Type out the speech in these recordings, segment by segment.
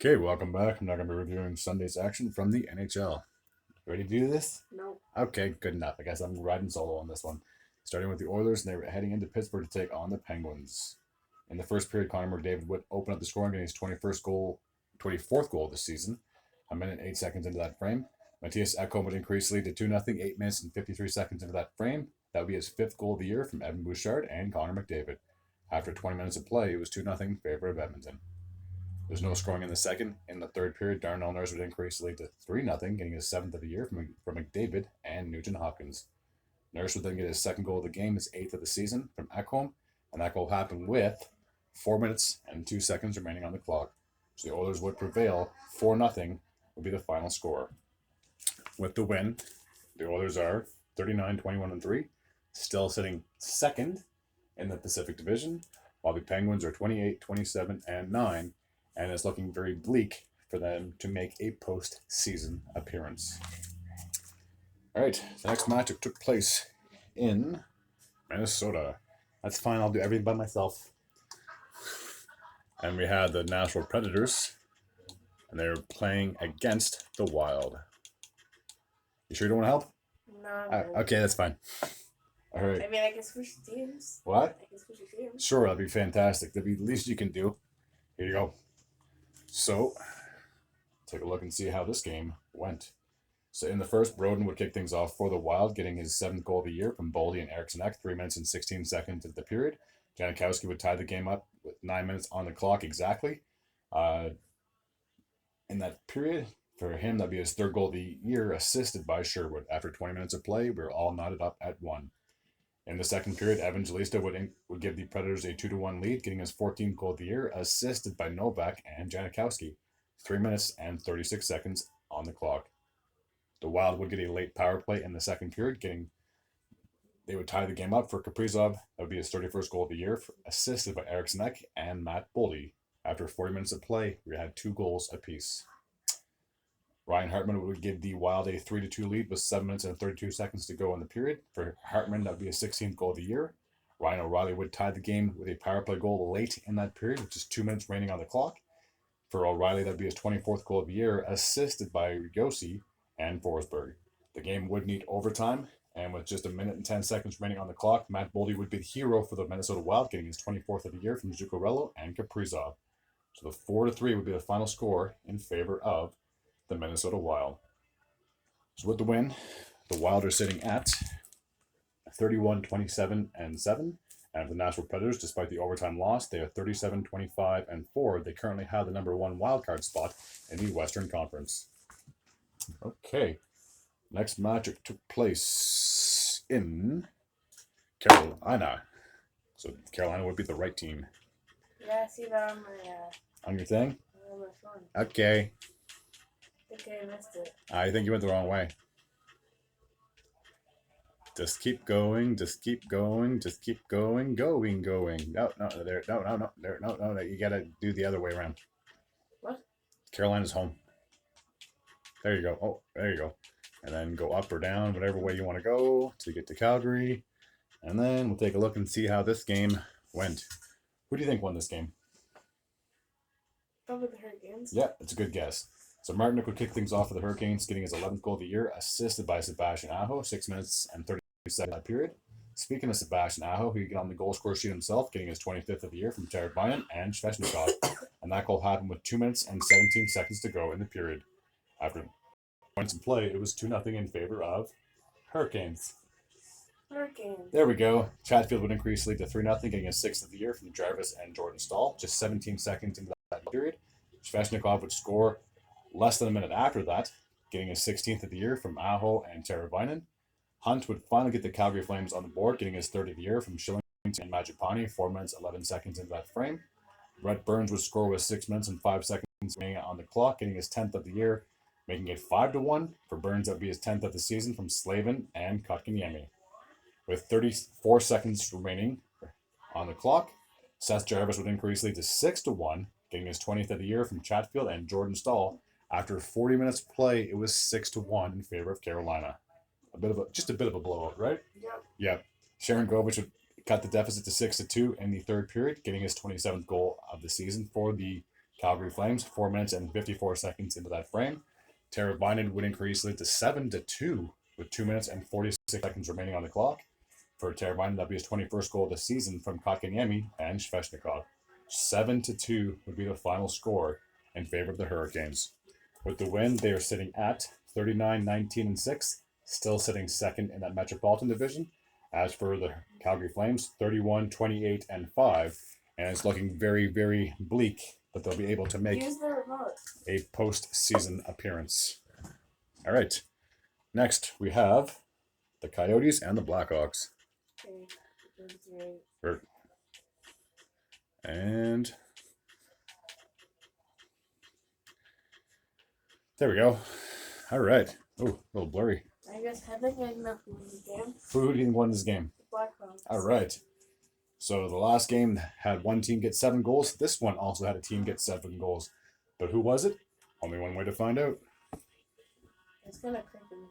Okay, welcome back. I'm not going to be reviewing Sunday's action from the NHL. Ready to do this? No. Okay, good enough. I guess I'm riding solo on this one. Starting with the Oilers, and they were heading into Pittsburgh to take on the Penguins. In the first period, Connor McDavid would open up the scoring, getting his 24th goal this season. A minute and 8 seconds into that frame, Matthias Ekholm would increase the lead to 2-0, 8 minutes and 53 seconds into that frame. That would be his fifth goal of the year from Evan Bouchard and Connor McDavid. After 20 minutes of play, it was 2-0 in favor of Edmonton. There's no scoring in the second. In the third period, Darnell Nurse would increase the lead to 3-0, getting his seventh of the year from McDavid and Nugent Hopkins. Nurse would then get his second goal of the game, his eighth of the season, from Ekholm, and that goal happened with 4 minutes and 2 seconds remaining on the clock. So the Oilers would prevail. 4-0 would be the final score. With the win, the Oilers are 39-21-3, still sitting second in the Pacific Division, while the Penguins are 28-27-9, and it's looking very bleak for them to make a postseason appearance. All right, the next match took place in Minnesota. That's fine, I'll do everything by myself. And we had the Nashville Predators, and they were playing against the Wild. You sure you don't want to help? No. Okay, that's fine. All right. I mean, I can switch teams. What? I can switch teams. Sure, that'd be fantastic. That'd be the least you can do. Here you go. So, take a look and see how this game went. So in the first, Broden would kick things off for the Wild, getting his seventh goal of the year from Boldy and Eriksson Ek, 3 minutes and 16 seconds into the period. Janikowski would tie the game up with 9 minutes on the clock exactly. In that period, for him, that'd be his third goal of the year, assisted by Sherwood. After 20 minutes of play, we were all knotted up at 1. In the second period, Evan Jalista would give the Predators a 2-1 lead, getting his 14th goal of the year, assisted by Novak and Janikowski. 3 minutes and 36 seconds on the clock. The Wild would get a late power play in the second period, they would tie the game up for Kaprizov. That would be his 31st goal of the year, assisted by Eriksson Ek and Matt Boldy. After 40 minutes of play, we had 2 goals apiece. Ryan Hartman would give the Wild a 3-2 lead with 7 minutes and 32 seconds to go in the period. For Hartman, that would be his 16th goal of the year. Ryan O'Reilly would tie the game with a power play goal late in that period, with just 2 minutes remaining on the clock. For O'Reilly, that would be his 24th goal of the year, assisted by Yossi and Forsberg. The game would need overtime, and with just 1 minute and 10 seconds remaining on the clock, Matt Boldy would be the hero for the Minnesota Wild, getting his 24th of the year from Zuccarello and Kaprizov. So the 4-3 would be the final score in favor of the Minnesota Wild. So with the win, the Wild are sitting at 31-27-7, and the Nashville Predators, despite the overtime loss, they are 37-25-4. They currently have the number 1 wildcard spot in the Western Conference. Okay, next match took place in Carolina. So Carolina would be the right team. Yeah, I see that on On your thing? on my phone. Okay. I think I missed it. I think you went the wrong way. Just keep going, just keep going, just keep going. No, there, you gotta do the other way around. What? Carolina's home. There you go. Oh, there you go. And then go up or down, whatever way you want to go to get to Calgary. And then we'll take a look and see how this game went. Who do you think won this game? Probably the Hurricanes. Yeah, it's a good guess. So Martinic would kick things off for the Hurricanes, getting his 11th goal of the year, assisted by Sebastian Aho, 6 minutes and 30 seconds that period. Speaking of Sebastian Aho, he got on the goal score sheet himself, getting his 25th of the year from Jared Bynum and Svechnikov, and that goal happened with 2 minutes and 17 seconds to go in the period. After points in play, it was 2-0 in favor of Hurricanes. Hurricanes. There we go. Chatfield would increase the lead to 3-0, getting his 6th of the year from Jarvis and Jordan Stahl, just 17 seconds into that period. Svechnikov would score less than a minute after that, getting his 16th of the year from Aho and Teravainen. Hunt would finally get the Calgary Flames on the board, getting his 3rd of the year from Shillington and Majapani, 4 minutes, 11 seconds into that frame. Brett Burns would score with 6 minutes and 5 seconds remaining on the clock, getting his 10th of the year, making it 5-1. For Burns, that would be his 10th of the season from Slavin and Kotkaniemi. With 34 seconds remaining on the clock, Seth Jarvis would increase lead to 6-1, getting his 20th of the year from Chatfield and Jordan Stahl. After 40 minutes of play, it was 6-1 in favor of Carolina. Just a bit of a blowout, right? Yep. Yep. Sharon Govich would cut the deficit to 6-2 in the third period, getting his 27th goal of the season for the Calgary Flames, 4 minutes and 54 seconds into that frame. Tara Vinen would increase lead to 7-2 with 2 minutes and 46 seconds remaining on the clock. For Tara Vinen, that'd be his 21st goal of the season from Kotkaniemi and Svechnikov. 7-2 would be the final score in favor of the Hurricanes. With the win, they are sitting at 39, 19, and 6, still sitting second in that Metropolitan Division. As for the Calgary Flames, 31, 28, and 5, and it's looking very, very bleak that they'll be able to make Use the remote. a postseason appearance. All right. Next, we have the Coyotes and the Blackhawks. Okay. And there we go. All right. Oh, a little blurry. I guess I think I know who won the game. Who do you won this game? The Blackhawks. All right. So the last game had one team get 7 goals. This one also had a team get 7 goals. But who was it? Only one way to find out. It's gonna creepy.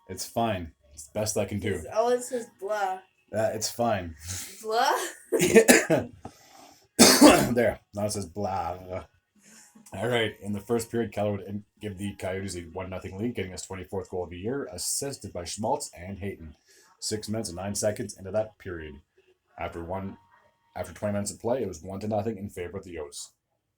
It's fine. It's the best I can do. All it says blah. It's fine. Blah? There. Now it says blah. All right. In the first period, Keller would give the Coyotes a 1-0 lead, getting his 24th goal of the year, assisted by Schmaltz and Hayton. 6 minutes and 9 seconds into that period. After 20 minutes of play, it was 1-0 in favor of the Yotes.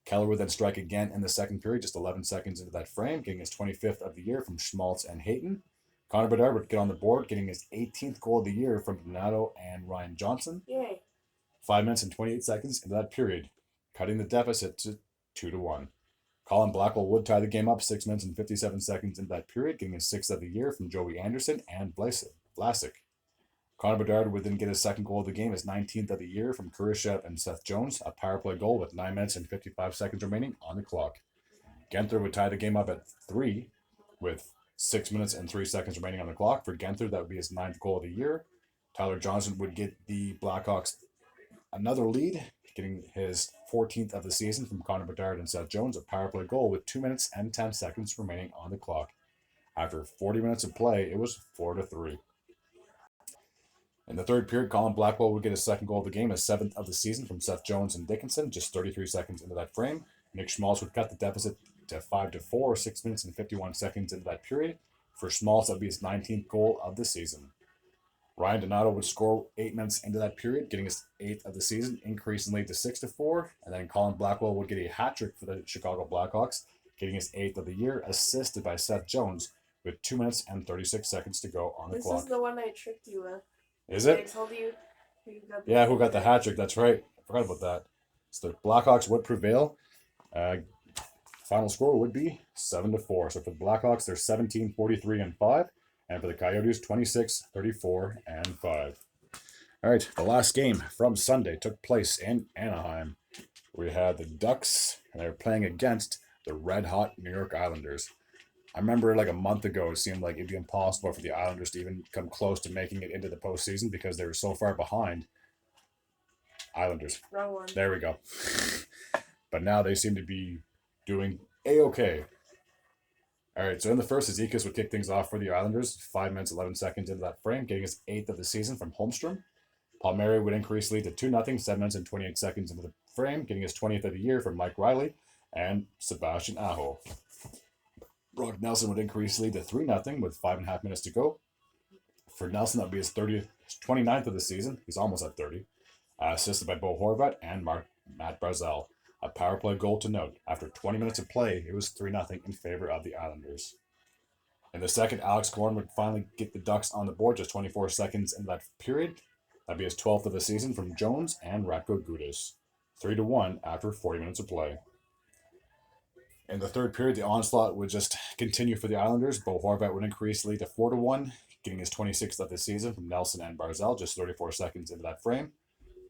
Keller would then strike again in the second period, just 11 seconds into that frame, getting his 25th of the year from Schmaltz and Hayton. Connor Bedard would get on the board, getting his 18th goal of the year from Donato and Ryan Johnson. Yay. 5 minutes and 28 seconds into that period, cutting the deficit to 2-1. Colin Blackwell would tie the game up 6 minutes and 57 seconds into that period, getting his 6th of the year from Joey Anderson and Vlasic. Connor Bedard would then get his second goal of the game, his 19th of the year from Kurashev and Seth Jones, a power play goal with 9 minutes and 55 seconds remaining on the clock. Genther would tie the game up at 3 with 6 minutes and 3 seconds remaining on the clock. For Genther, that would be his 9th goal of the year. Tyler Johnson would get the Blackhawks another lead, getting his 14th of the season from Connor Bedard and Seth Jones, a power play goal with 2 minutes and 10 seconds remaining on the clock. After 40 minutes of play, it was 4-3. In the third period, Colin Blackwell would get his second goal of the game, his 7th of the season from Seth Jones and Dickinson, just 33 seconds into that frame. Nick Schmaltz would cut the deficit to 5-4, 6 minutes and 51 seconds into that period. For Schmaltz, that would be his 19th goal of the season. Ryan Donato would score 8 minutes into that period, getting his 8th of the season, increasing lead to 6-4. And then Colin Blackwell would get a hat trick for the Chicago Blackhawks, getting his 8th of the year, assisted by Seth Jones, with 2 minutes and 36 seconds to go on the clock. This is the one I tricked you with. Is it? I told you who got the hat trick? That's right. I forgot about that. So the Blackhawks would prevail. Final score would be 7-4. So for the Blackhawks, they're 17, 43, and 5. And for the Coyotes, 26, 34, and 5. All right, the last game from Sunday took place in Anaheim. We had the Ducks, and they were playing against the red-hot New York Islanders. I remember like a month ago, it seemed like it'd be impossible for the Islanders to even come close to making it into the postseason because they were so far behind. Islanders. Wrong one. There we go. But now they seem to be doing A-okay. All right, so in the first, Ezekiel would kick things off for the Islanders. 5 minutes, 11 seconds into that frame, getting his 8th of the season from Holmstrom. Palmieri would increase lead to 2-0, 7 minutes and 28 seconds into the frame, getting his 20th of the year from Mike Riley and Sebastian Aho. Brock Nelson would increase lead to 3-0 with 5.5 minutes to go. For Nelson, that would be his 29th of the season. He's almost at 30. Assisted by Bo Horvat and Matt Barzal. A power play goal to note. After 20 minutes of play, it was 3-0 in favor of the Islanders. In the second, Alex Korn would finally get the Ducks on the board just 24 seconds into that period. That'd be his 12th of the season from Jones and Ratko Gudas. 3-1 after 40 minutes of play. In the third period, the onslaught would just continue for the Islanders. Bo Horvat would increase the lead to 4-1, getting his 26th of the season from Nelson and Barzal, just 34 seconds into that frame.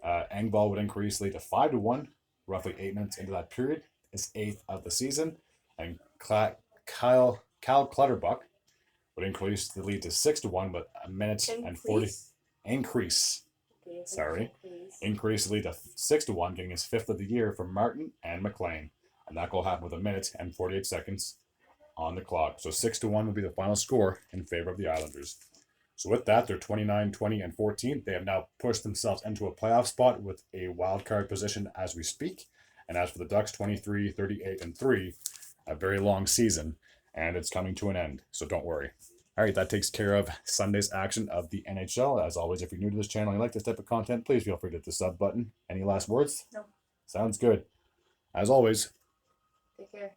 Engvall would increase the lead to 5-1, roughly 8 minutes into that period, his 8th of the season. And Cal Clutterbuck would increase the lead to 6-1, but a minute and 40 increase. Increase the lead to 6-1, getting his 5th of the year from Martin and McLean. And that goal happened with a minute and 48 seconds on the clock. So 6-1 would be the final score in favor of the Islanders. So with that, they're 29, 20, and 14. They have now pushed themselves into a playoff spot with a wild card position as we speak. And as for the Ducks, 23, 38, and 3, a very long season, and it's coming to an end. So don't worry. All right, that takes care of Sunday's action of the NHL. As always, if you're new to this channel and you like this type of content, please feel free to hit the sub button. Any last words? No. Sounds good. As always, Take care.